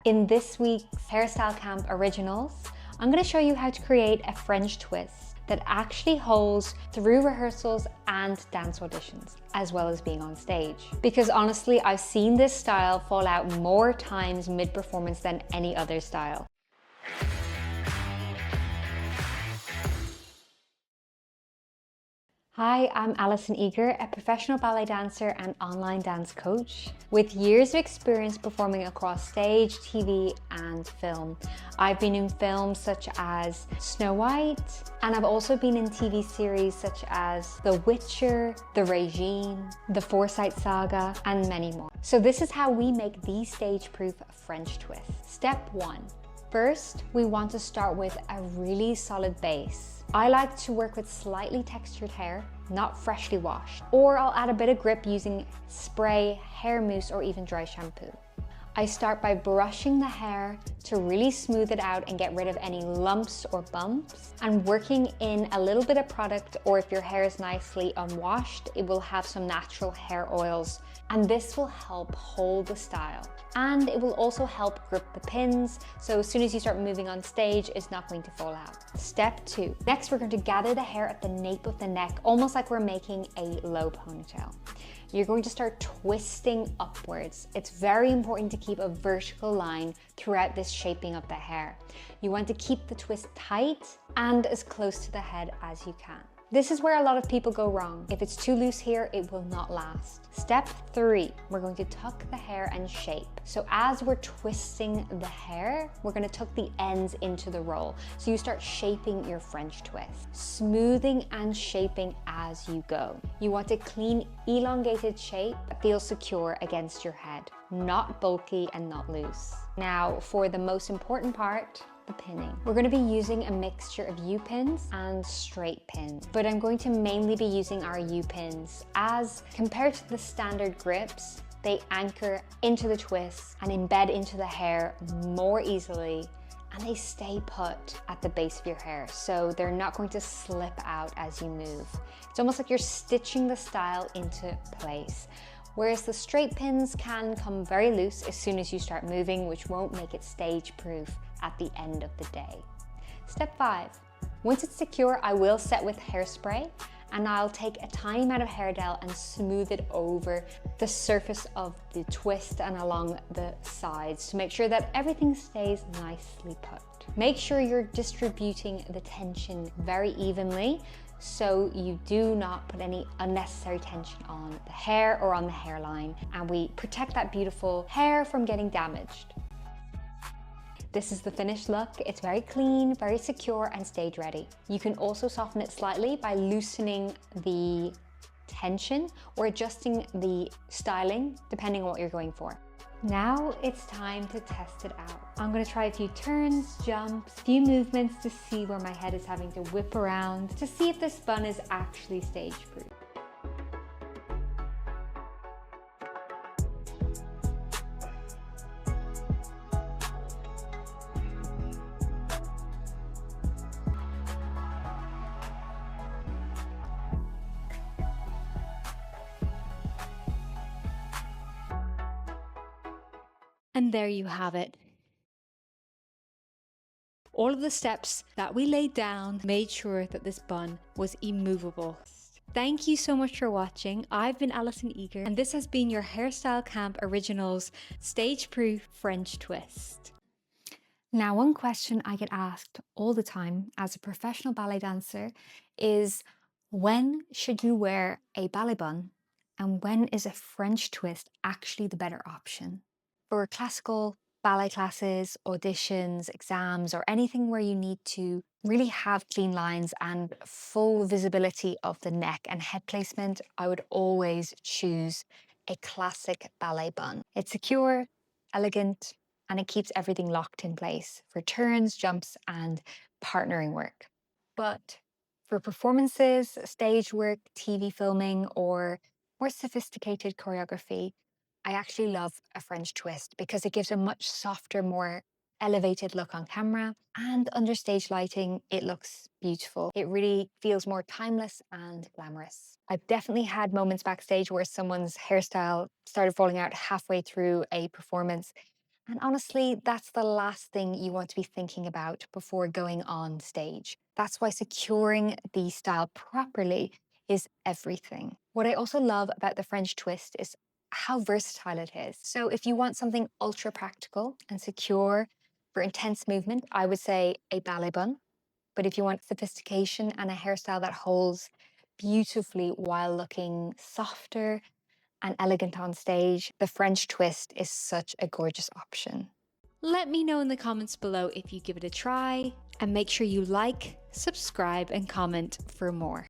In this week's Hairstyle Camp Originals, I'm going to show you how to create a French twist that actually holds through rehearsals and dance auditions, as well as being on stage. Because honestly, I've seen this style fall out more times mid-performance than any other style. Hi, I'm Alison Eager, a professional ballet dancer and online dance coach with years of experience performing across stage, TV, and film. I've been in films such as Snow White, and I've also been in TV series such as The Witcher, The Regime, The Forsyte Saga, and many more. So this is how we make the stage-proof French twist. Step 1. First, we want to start with a really solid base. I like to work with slightly textured hair, not freshly washed, or I'll add a bit of grip using spray, hair mousse, or even dry shampoo. I start by brushing the hair to really smooth it out and get rid of any lumps or bumps, and working in a little bit of product, or if your hair is nicely unwashed, it will have some natural hair oils, and this will help hold the style. And it will also help grip the pins, so as soon as you start moving on stage, it's not going to fall out. Step 2. Next, we're going to gather the hair at the nape of the neck, almost like we're making a low ponytail. You're going to start twisting upwards. It's very important to keep a vertical line throughout this shaping of the hair. You want to keep the twist tight and as close to the head as you can. This is where a lot of people go wrong. If it's too loose here, it will not last. Step 3, we're going to tuck the hair and shape. So as we're twisting the hair, we're going to tuck the ends into the roll. So you start shaping your French twist, smoothing and shaping as you go. You want a clean, elongated shape that feels secure against your head, not bulky and not loose. Now, for the most important part, the pinning. We're going to be using a mixture of U-pins and straight pins, but I'm going to mainly be using our U-pins as compared to the standard grips, they anchor into the twist and embed into the hair more easily, and they stay put at the base of your hair, so they're not going to slip out as you move. It's almost like you're stitching the style into place. Whereas the straight pins can come very loose as soon as you start moving, which won't make it stage proof at the end of the day. Step 5. Once it's secure, I will set with hairspray, and I'll take a tiny amount of hair gel and smooth it over the surface of the twist and along the sides to make sure that everything stays nicely put. Make sure you're distributing the tension very evenly so you do not put any unnecessary tension on the hair or on the hairline, and we protect that beautiful hair from getting damaged. This is the finished look. It's very clean, very secure, and stage ready. You can also soften it slightly by loosening the tension or adjusting the styling depending on what you're going for. Now it's time to test it out. I'm going to try a few turns, jumps, a few movements to see where my head is having to whip around to see if this bun is actually stage proof. And there you have it. All of the steps that we laid down made sure that this bun was immovable. Thank you so much for watching. I've been Alison Eager, and this has been your Hairstyle Camp Originals stage-proof French twist. Now, one question I get asked all the time as a professional ballet dancer is, when should you wear a ballet bun, and when is a French twist actually the better option? For classical ballet classes, auditions, exams, or anything where you need to really have clean lines and full visibility of the neck and head placement, I would always choose a classic ballet bun. It's secure, elegant, and it keeps everything locked in place for turns, jumps, and partnering work. But for performances, stage work, TV filming, or more sophisticated choreography, I actually love a French twist because it gives a much softer, more elevated look on camera, and under stage lighting, it looks beautiful. It really feels more timeless and glamorous. I've definitely had moments backstage where someone's hairstyle started falling out halfway through a performance, And honestly, that's the last thing you want to be thinking about before going on stage. That's why securing the style properly is everything. What I also love about the French twist is how versatile it is. So if you want something ultra practical and secure for intense movement, I would say a ballet bun. But if you want sophistication and a hairstyle that holds beautifully while looking softer and elegant on stage, the French twist is such a gorgeous option. Let me know in the comments below if you give it a try, and make sure you like, subscribe, and comment for more.